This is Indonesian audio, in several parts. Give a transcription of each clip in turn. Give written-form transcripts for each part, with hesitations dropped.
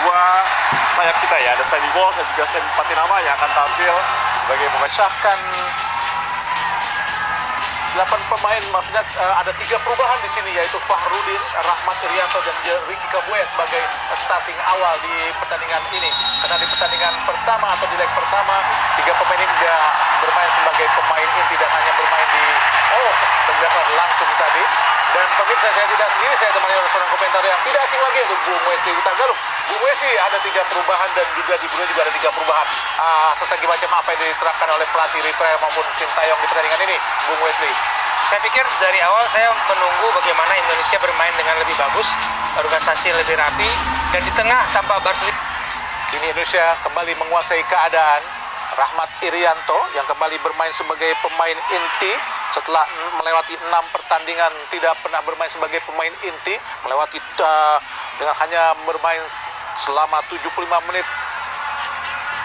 dua sayap kita ya, ada Sandy Walsh dan juga Sen Patinama yang akan tampil sebagai memecahkan 8 pemain. Maksudnya ada 3 perubahan di sini, yaitu Fahrudin, Rahmat Irianto dan Ricky Kambuaya sebagai starting awal di pertandingan ini. Karena di pertandingan pertama atau di leg pertama 3 pemain ini tidak bermain sebagai pemain inti dan hanya bermain di penjelasan langsung tadi. Dan pemirsa, saya tidak sendiri, saya temani oleh seorang komentar yang tidak asing lagi, yaitu Bung Wesley Hutagalung. Bung Wesley, ada 3 perubahan dan juga di Brunei juga ada 3 perubahan. Strategi macam apa yang diterapkan oleh pelatih Ritraya maupun Sintayong di pertandingan ini, Bung Wesley? Saya pikir dari awal saya menunggu bagaimana Indonesia bermain dengan lebih bagus, organisasi lebih rapi, dan di tengah tanpa Barcelona. Kini Indonesia kembali menguasai keadaan. Rahmat Irianto yang kembali bermain sebagai pemain inti setelah melewati 6 pertandingan tidak pernah bermain sebagai pemain inti, melewati dengan hanya bermain selama 75 menit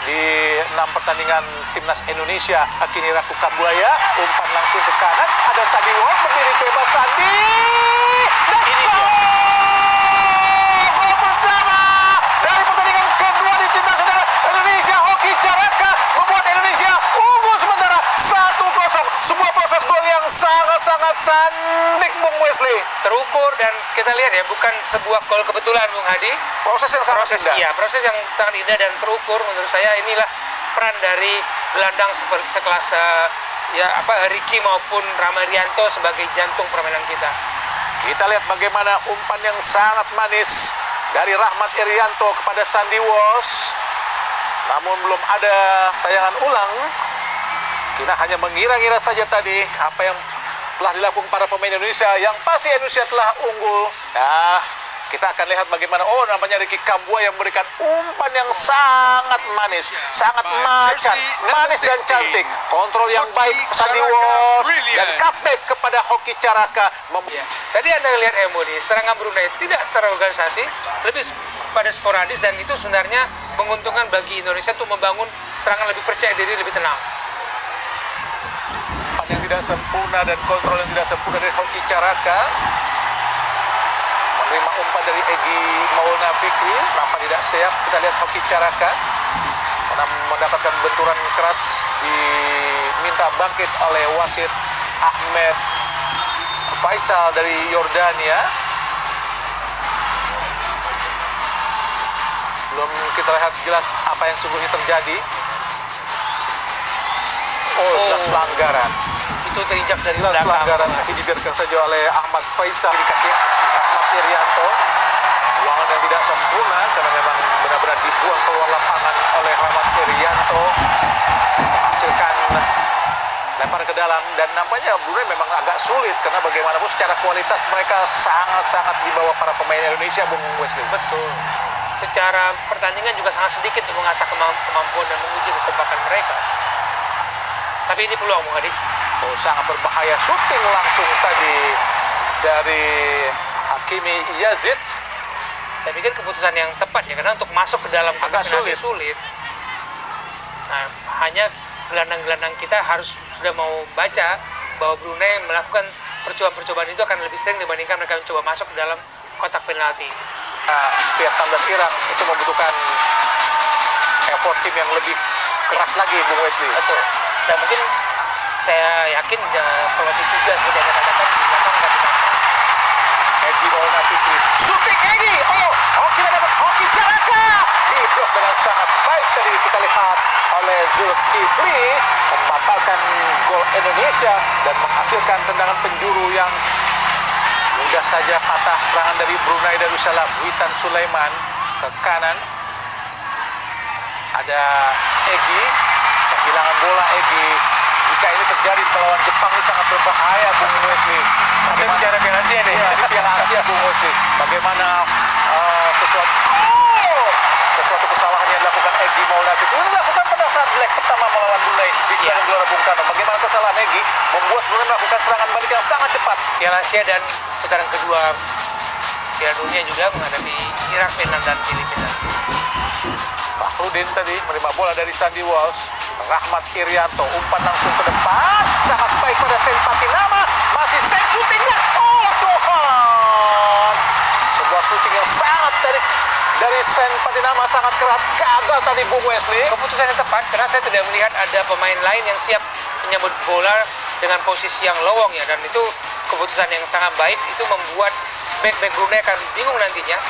di 6 pertandingan timnas Indonesia. Kini Raku Kambuaya umpan langsung ke kanan, ada Sandy Walsh berdiri bebas, Sandy dan Ini gol pertama dari pertandingan kedua di timnas Indonesia. Hoki Caraka membuat Indonesia unggul sementara 1-0. Sebuah proses gol yang sangat-sangat sandik, Bung Wesley. Terukur dan kita lihat ya, bukan sebuah gol kebetulan, Bung Hadi. Proses yang sangat indah. Iya, proses yang sangat indah dan terukur. Menurut saya inilah peran dari gelandang seperti sekelas Ricky maupun Rahmat Irianto sebagai jantung permainan kita. Kita lihat bagaimana umpan yang sangat manis dari Rahmat Irianto kepada Sandy Walsh. Namun belum ada tayangan ulang. Kita hanya mengira-ngira saja tadi apa yang telah dilakukan para pemain Indonesia, yang pasti Indonesia telah unggul. Kita akan lihat bagaimana namanya Ricky Kambuaya yang memberikan umpan yang sangat manis, sangat macan, manis dan cantik. Kontrol yang baik Sandy Walsh dan cutback kepada Hoki Caraka. Tadi Anda lihat nih, serangan Brunei tidak terorganisasi, lebih pada sporadis, dan itu sebenarnya menguntungkan bagi Indonesia untuk membangun serangan lebih percaya diri, lebih tenang. Umpan yang tidak sempurna dan kontrol yang tidak sempurna dari Hoki Caraka. Menerima umpan dari Egy Maulana Fikri, nampak tidak siap. Kita lihat Hoki Caraka mendapatkan benturan keras, diminta bangkit oleh wasit Ahmed Faisal dari Yordania. Belum kita lihat jelas apa yang sungguhnya terjadi. Jelas pelanggaran. Itu terinjak dari Jelas belakang. pelanggaran, tapi dibiarkan saja oleh Ahmad Faisal di kaki Rahmat Irianto. Buangan yang tidak sempurna karena memang benar-benar dibuang keluar lapangan oleh Rahmat Irianto, menghasilkan lempar ke dalam. Dan nampaknya Brunei memang agak sulit karena bagaimanapun secara kualitas mereka sangat-sangat di bawah para pemain Indonesia, Bung Wesley. Betul. Secara pertandingan juga sangat sedikit untuk mengasah kemampuan dan menguji kekompakan mereka. Tapi ini peluang, Bung Hadi. Sangat berbahaya. Shooting langsung tadi dari Hakimi Yazid. Saya pikir keputusan yang tepat ya, karena untuk masuk ke dalam agak sulit. Nah, hanya gelandang-gelandang kita harus sudah mau baca bahwa Brunei melakukan percobaan-percobaan itu akan lebih sering dibandingkan mereka mencoba masuk ke dalam kotak penalti. Vietnam dan Irak itu membutuhkan effort tim yang lebih keras lagi, Bung Wesley. Betul. Dan mungkin saya yakin formasi 3 seperti yang Anda katakan di belakang akan ditambah. Egy Maulana Fikri, shooting Egy, kita dapat Hoki Caraka, diblok dengan sangat baik tadi kita lihat oleh Zulkifli, membatalkan gol Indonesia dan menghasilkan tendangan penjuru yang mudah saja patah. Serangan dari Brunei Darussalam, Witan Sulaiman ke kanan, ada Egy, kehilangan bola Egy. Jika ini terjadi melawan Jepang ini sangat berbahaya, Bung Wesley. Kita bicara Piala Asia nih. Ya, di Piala Asia, Bung Wesley. Bagaimana sesuatu kesalahan yang dilakukan Egy Maulana Fikri itu dilakukan pada saat leg pertama melawan Brunei di Stadion Gelora Bung Karno. Bagaimana kesalahan Egy membuat Brunei melakukan serangan balik yang sangat cepat. Piala Asia dan putaran kedua Piala Dunia juga menghadapi Irak, Vietnam, dan Filipina. Fahrudin tadi menerima bola dari Sandy Walsh. Rahmat Irianto umpan langsung ke depan, sangat baik pada Sen Patinama, masih Sen shootingnya, Tuhan, sebuah shooting yang sangat dari dari Sen Patinama sangat keras, gagal tadi Bung Wesley. Keputusan yang tepat karena saya tidak melihat ada pemain lain yang siap menyambut bola dengan posisi yang lowong ya, dan itu keputusan yang sangat baik. Itu membuat back Brunei akan bingung nantinya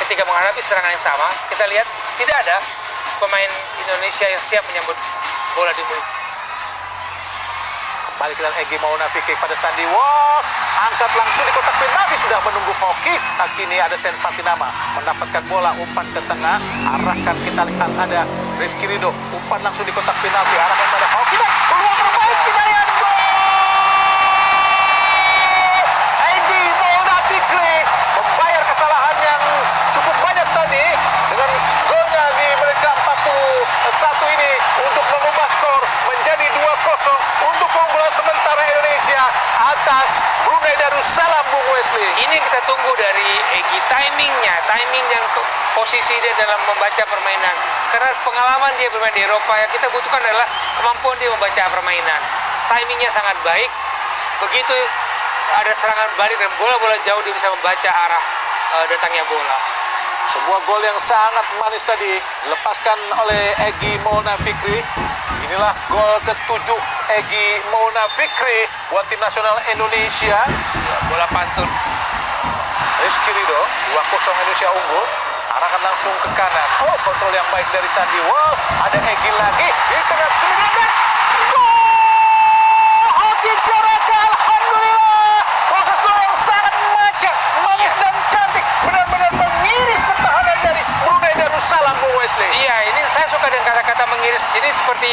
ketika menghadapi serangan yang sama. Kita lihat tidak ada pemain Indonesia yang siap menyambut bola di mulut. Kembali ke dalam Egy Maulana Fikri pada Sandy Walsh, angkat langsung di kotak penalti, sudah menunggu hoki. Kini ada Sen Patinama mendapatkan bola, umpan ke tengah, arahkan, kita lihat ada Rizky Ridho, umpan langsung di kotak penalti, arahkan pada hoki, dan peluang terbaik, kita lihat gol! Egy Maulana Fikri membayar kesalahan yang cukup banyak tadi dengan golnya di menit ke-41 ini untuk mengubah skor menjadi 2-0 untuk keunggulan sementara Indonesia atas Brunei Darussalam, Bung Wesley. Ini yang kita tunggu dari Egy, timing dan posisi dia dalam membaca permainan. Karena pengalaman dia bermain di Eropa, yang kita butuhkan adalah kemampuan dia membaca permainan. Timingnya sangat baik. Begitu ada serangan balik dan bola-bola jauh, dia bisa membaca arah datangnya bola. Sebuah gol yang sangat manis tadi dilepaskan oleh Egy Maulana Fikri. Inilah gol ke-7 Egy Maulana Fikri buat tim nasional Indonesia. Ya, bola pantun. Rizky Ridho, 2-0 Indonesia unggul. Arahkan langsung ke kanan. Oh, kontrol yang baik dari Sandy Walsh. Ada Egy lagi di tengah sembilan dan gol! Hoki Caraka, alhamdulillah. Proses gol yang sangat macet, manis dan cantik. Benar-benar mengiris pertahanan dari Brunei Darussalam, Bung Wesley. Iya, ini saya suka dengan kata-kata mengiris. Jadi seperti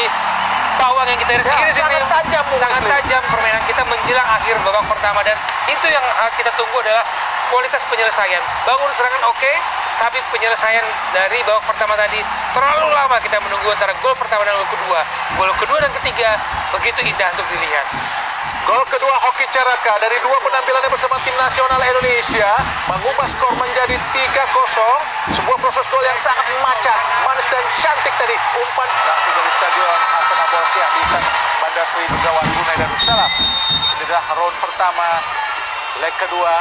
bawang yang kita iris-iris, sangat tajam, Bung sangat Wesley. tajam permainan kita menjelang akhir babak pertama, dan itu yang kita tunggu adalah kualitas penyelesaian. Bangun serangan oke, tapi penyelesaian dari babak pertama tadi terlalu lama kita menunggu antara gol pertama dan gol kedua. Gol kedua dan ketiga begitu indah untuk dilihat. Gol kedua Hoki Caraka dari dua penampilannya bersama tim nasional Indonesia mengubah skor menjadi 3-0. Sebuah proses gol yang sangat macet, manis dan cantik tadi. Umpan langsung dari Stadion Hasan Abolkiah di sana Bandar Sri Begawan, Brunei Darussalam. Ini adalah round pertama, leg kedua.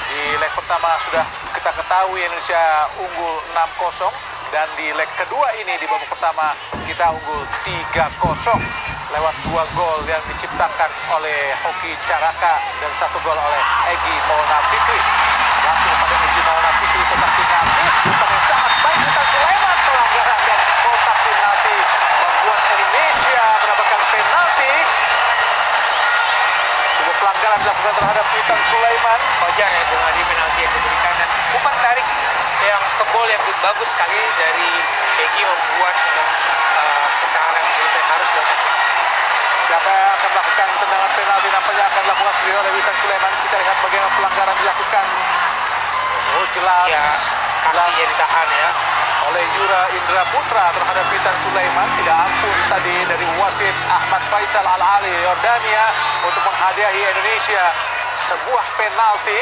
Di leg pertama sudah kita ketahui Indonesia unggul 6-0, dan di leg kedua ini di babak pertama kita unggul 3-0 lewat 2 gol yang diciptakan oleh Hoki Caraka dan 1 gol oleh Egy Maulana Fikri. Langsung pada Egy Maulana Fikri, kotak penalti, umpan yang sangat baik Witan Sulaiman, pelanggaran dan kotak penalti membuat Indonesia mendapatkan penalti. Sebuah pelanggaran dilakukan terhadap Witan Sulaiman. Wajar ya dengan di penalti yang diberikan, dan umpan tarik yang stop ball yang bagus sekali dari Egy membuat pertahanan Brunei harus dilakukan. Siapa yang akan melakukan tendangan penalti, nampaknya akan dilakukan sendiri oleh Witan Sulaiman. Kita lihat bagaimana pelanggaran dilakukan. Oh, jelas, Ya, kakinya ditahan ya. oleh Yura Indra Putra terhadap Witan Sulaiman. Tidak ampun tadi dari wasit Ahmad Faisal Al-Ali Yordania untuk menghadiahi Indonesia sebuah penalti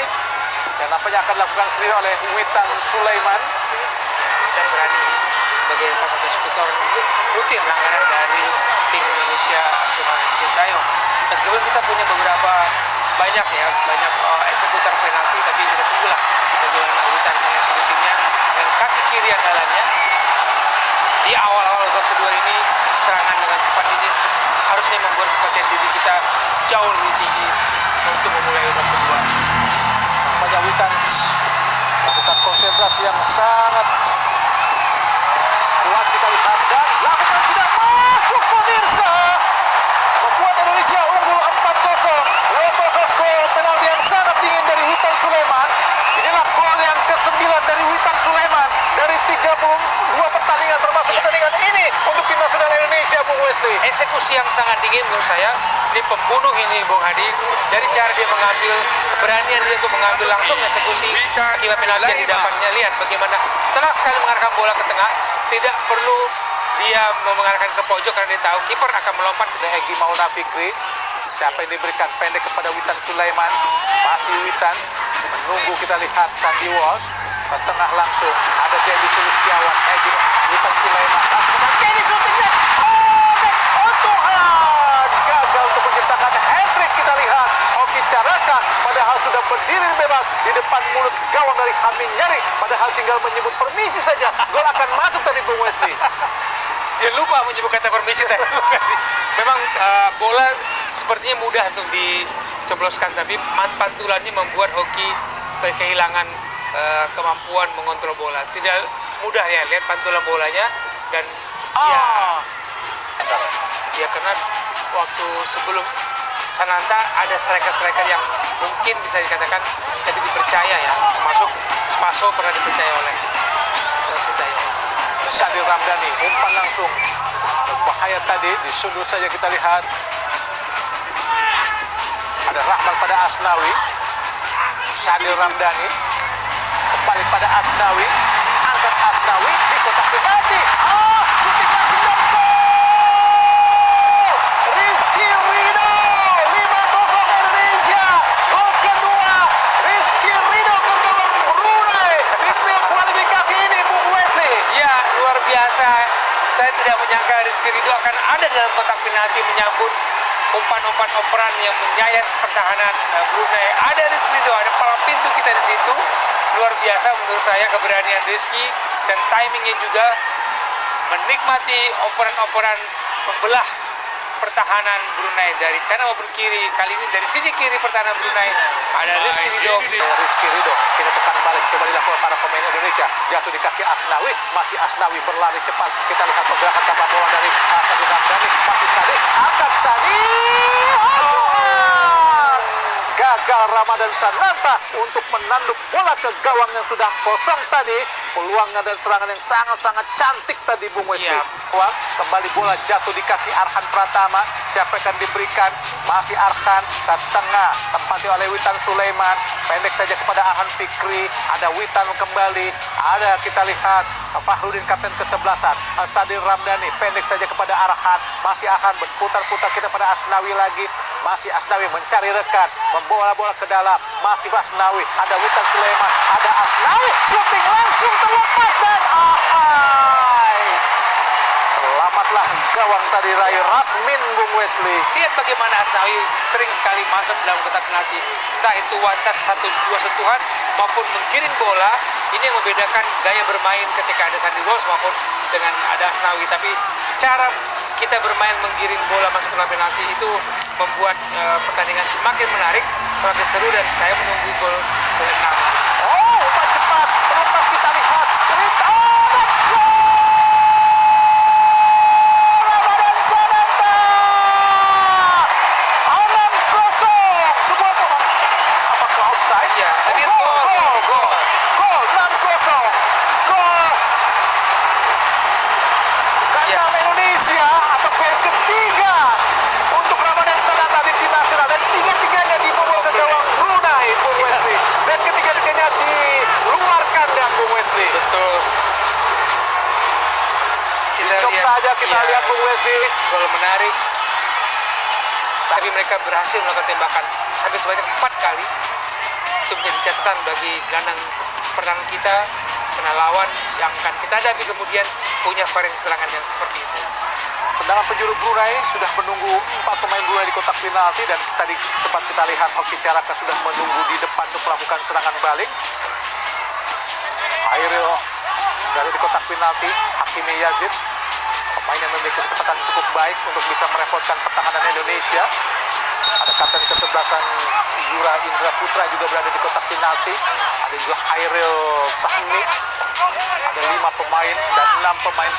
yang nampaknya akan dilakukan sendiri oleh Witan Sulaiman. Dan berani sebagai salah satu eksekutor rutin pelanggaran dari tim Indonesia asuhan Sintayong. Meskipun kita punya beberapa banyak eksekutor penalti, tapi kita tunggulah bagaimana Witan mengeksekusinya dengan kaki kiri andalannya. Di awal-awal babak kedua ini, serangan dengan cepat ini harusnya membuat kepercayaan diri kita jauh lebih tinggi untuk memulai babak kedua. Nampaknya Witan melakukan konsentrasi yang sangat kuat, kita lihat, dan lakukan sudah masuk pemirsa, membuat Indonesia unggul 4-0 lewat proses gol penalti yang sangat dingin dari Witan Sulaiman. Inilah gol yang ke-9 dari Witan Sulaiman dari 32 pertandingan termasuk pertandingan ini untuk tim nasional Indonesia, Bung Wesley. Eksekusi yang sangat dingin menurut saya. Ini pembunuh ini, Bung Hadi, dari cara dia mengambil, keberanian dia untuk mengambil langsung eksekusi akibat penalti yang didapatnya. Lihat bagaimana tenang sekali mengarahkan bola ke tengah, tidak perlu dia mengarahkan ke pojok karena dia tahu kiper akan melompat ke Egy Maulana Fikri. Siapa yang diberikan pendek kepada Witan Sulaiman? Masih Witan menunggu, kita lihat Sandy Walsh ke tengah langsung, ada Dendi Sulistiawan, Egy, Witan Sulaiman langsung ke Dendi Sulistiawan. Oh Tuhan, gagal untuk menciptakan hat-trick. Kita lihat Hoki dibicarakan, padahal sudah berdiri bebas di depan mulut gawang dari Hamid Nyari, padahal tinggal menyebut permisi saja, gol akan masuk tadi Bung Wesley. Dia lupa menyebut kata permisi tadi. Memang bola sepertinya mudah untuk dicobloskan, tapi pantulannya membuat Hoki kehilangan kemampuan mengontrol bola. Tidak mudah ya, lihat pantulan bolanya. Dan ya karena waktu sebelum Sananta ada striker-striker yang mungkin bisa dikatakan lebih dipercaya ya, termasuk Spaso pernah dipercaya oleh Sintayong. Sadil Ramdhani umpan langsung, bahaya tadi, disundul saja. Kita lihat ada Rahmat pada Asnawi, Sadil Ramdhani kembali pada Asnawi, angkat Asnawi di kotak penalti. Shooting langsung dan gol! Rizky Ridho, 5-0 Indonesia. Gol kedua Rizky Ridho ke gawang Brunei di kualifikasi ini, Bung Wesley. Ya, luar biasa. Saya tidak menyangka Rizky Ridho akan ada dalam kotak penalti menyambut umpan-umpan operan yang menyayat pertahanan Brunei. Ada Rizky Ridho, ada palang pintu kita di situ. Luar biasa menurut saya keberanian Rizky dan timingnya juga, menikmati operan-operan membelah pertahanan Brunei dari kanan maupun kiri. Kali ini dari sisi kiri pertahanan Brunei ada Rizky Ridho. Rizky Ridho, kita tekan balik, coba dilakukan para pemain Indonesia, jatuh di kaki Asnawi, masih Asnawi berlari cepat. Kita lihat pergerakan tanpa bola dari Sadil Ramdhani, masih Sadil, angkat Sadil, gagal Ramadan Sananta untuk menanduk bola ke gawang yang sudah kosong tadi. Peluangnya dan serangan yang sangat-sangat cantik tadi, Bung Wesley. Ya. Kembali bola jatuh di kaki Arhan Pratama. Siapa yang akan diberikan? Masih Arhan ke tengah, tempati oleh Witan Sulaiman. Pendek saja kepada Arhan Fikri. Ada Witan kembali. Ada, kita lihat Fahrudin kapten ke-11, Sadil Ramdhani pendek saja kepada Arhan. Masih Arhan berputar-putar, kita pada Asnawi lagi. Masih Asnawi mencari rekan, membawa bola ke dalam. Masih Asnawi, ada Witan Sulaiman, ada Asnawi, shooting langsung terlepas dan selamatlah gawang tadi Rai Rasmin, Bung Wesley. Lihat bagaimana Asnawi sering sekali masuk dalam kotak penalti, entah itu wantas 1-2 sentuhan maupun menggiring bola. Ini yang membedakan gaya bermain ketika ada Sandy Walsh maupun dengan ada Asnawi. Tapi cara kita bermain menggiring bola masuk kotak penalti itu membuat pertandingan semakin menarik, semakin seru, dan saya menunggu gol ke-6. Umpan cepat, terlepas, kita lihat Rita dan gol! Ramadan Sananta 6-0. Sebuah apakah offside? Ya, saya lihat gol 6-0. Gol kandang Indonesia, atau gol ketiga untuk Ramadan Sananta di tim nasional, dan tiga-tiganya dibawa ke gawang Brunei, Bung Wesley, dan ketiga-tiganya di luar kandang, Bung Wesley. Betul. Cok saja kita lihat, Bung Wesley. Gol menarik. Tapi mereka berhasil melakukan tembakan hampir sebanyak 4 kali. Itu menjadi catatan bagi gelandang pertahanan kita, karena lawan yang akan kita hadapi kemudian punya variasi serangan yang seperti itu. Tendangan penjuru Brunei sudah menunggu 4 pemain Brunei di kotak penalti, dan tadi sempat kita lihat Hoki Caraka sudah menunggu di depan untuk melakukan serangan balik. Hairil dari di kotak penalti, Hakimi Yazid, pemain yang memiliki kecepatan cukup baik untuk bisa merepotkan pertahanan Indonesia. Ada kapten ke-11 Yura Indra Putra juga berada di kotak penalti. Ada juga Hairil Sahmi. Ada 5 pemain dan 6 pemain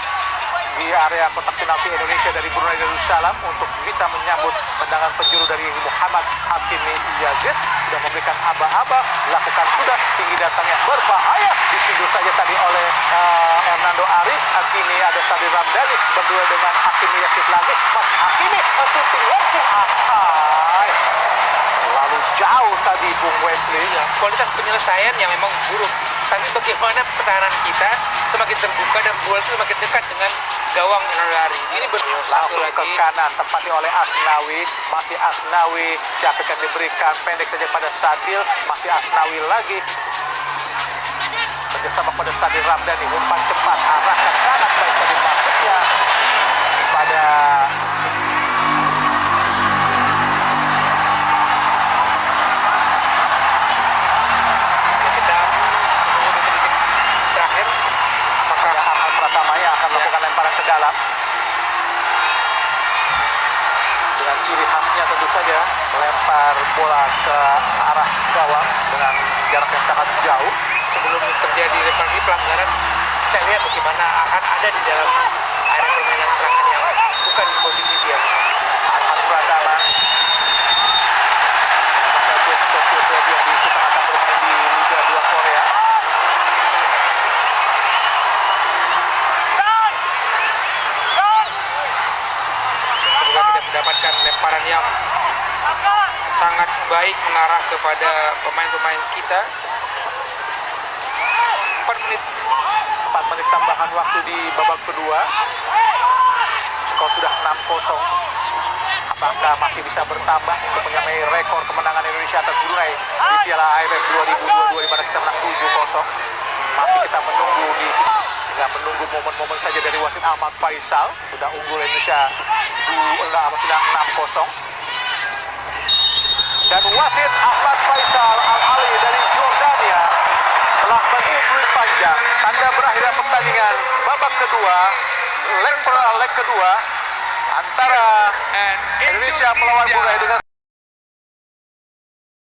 di area kotak penalti Indonesia dari Brunei Darussalam untuk bisa menyambut tendangan penjuru dari Muhammad Hakimi Yazid. Sudah memberikan aba-aba, lakukan sudah, tinggi datangnya berbahaya, disinggung saja tadi oleh Hernando Ari. Hakimi, ada Sadil Ramdhani berdua dengan Hakimi Yazid lagi. Mas Hakimi shooting langsung, lalu jauh tadi, Bung Wesley. Ya, kualitas penyelesaian yang memang buruk. Tapi bagaimana pertahanan kita semakin terbuka dan bola itu semakin dekat dengan gawang yang lari. Ini langsung ke kanan, tempati oleh Asnawi. Masih Asnawi, siapa yang diberikan, pendek saja pada Sadil. Masih Asnawi lagi, kerjasama pada Sadil Ramdhani, umpan cepat, arahkan sangat baik tadi masuknya pada tendangan ke dalam. Dengan ciri khasnya tentu saja melempar bola ke arah gawang dengan jarak yang sangat jauh. Sebelum terjadi referee pelanggaran, kita lihat bagaimana akan ada di dalam area permainan serangan yang bukan di posisi dia. Arhan Pratama, satu Tokyo Trade yang disuka akan bermain di Liga 2 Korea. Semoga kita mendapatkan lemparan yang sangat baik mengarah kepada pemain-pemain kita. 4 menit tambahan waktu di babak kedua. Skor sudah 6-0. Apakah masih bisa bertambah untuk menyamai rekor kemenangan Indonesia atas Brunei di Piala AFF 2022 di mana kita menang 7-0. Masih kita menunggu di sisi, tinggal menunggu momen-momen saja dari wasit Ahmad Faisal. Sudah unggul Indonesia sudah 6-0. Dan wasit Ahmad Faisal Al-Ali dari Jordania telah mengikuti panjang tanda berakhirnya pertandingan babak kedua, leg kedua antara Indonesia melawan Brunei dengan